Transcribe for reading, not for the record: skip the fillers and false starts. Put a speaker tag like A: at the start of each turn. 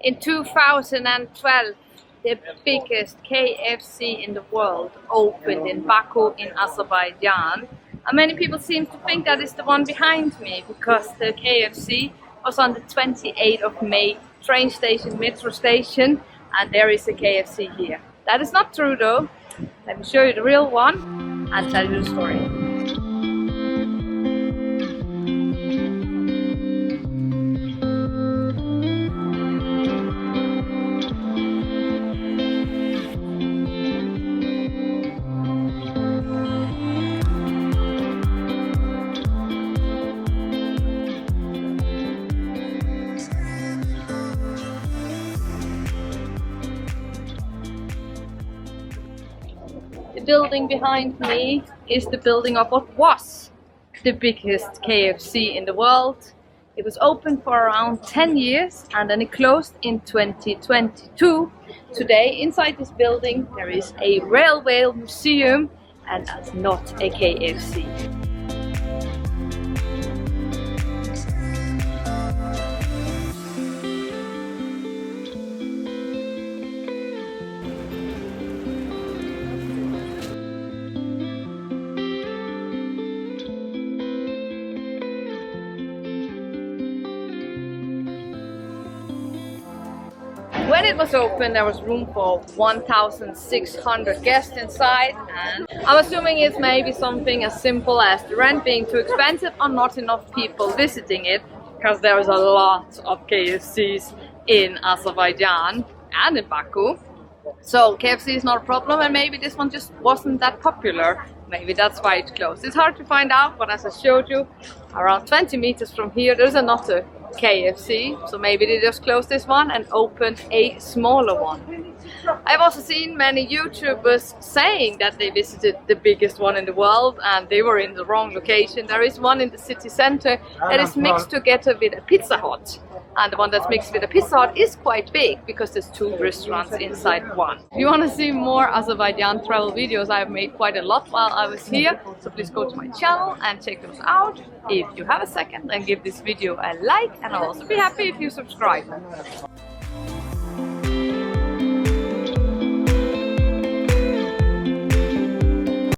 A: In 2012, the biggest KFC in the world opened in Baku in Azerbaijan. And many people seem to think that is the one behind me because the KFC was on the 28th of May train station, metro station, and there is a KFC here. That is not true though. Let me show you the real one and tell you the story. The building behind me is the building of what was the biggest KFC in the world. It was open for around 10 years and then it closed in 2022. Today inside this building there is a railway museum and that's not a KFC. When it was open, there was room for 1,600 guests inside, and I'm assuming it's maybe something as simple as the rent being too expensive or not enough people visiting it, because there is a lot of KFCs in Azerbaijan and in Baku. So KFC is not a problem, and maybe this one just wasn't that popular. Maybe that's why it closed. It's hard to find out, but as I showed you, around 20 meters from here there's another KFC, so maybe they just closed this one and opened a smaller one. I've also seen many YouTubers saying that they visited the biggest one in the world and they were in the wrong location. There is one in the city center that is mixed together with a Pizza Hut, and the one that's mixed with a Pizza Hut is quite big because there's two restaurants inside one. If you want to see more Azerbaijan travel videos, I've made quite a lot while I was here, so please go to my channel and check those out. If you have a second, then give this video a like, and I'll also be happy if you subscribe.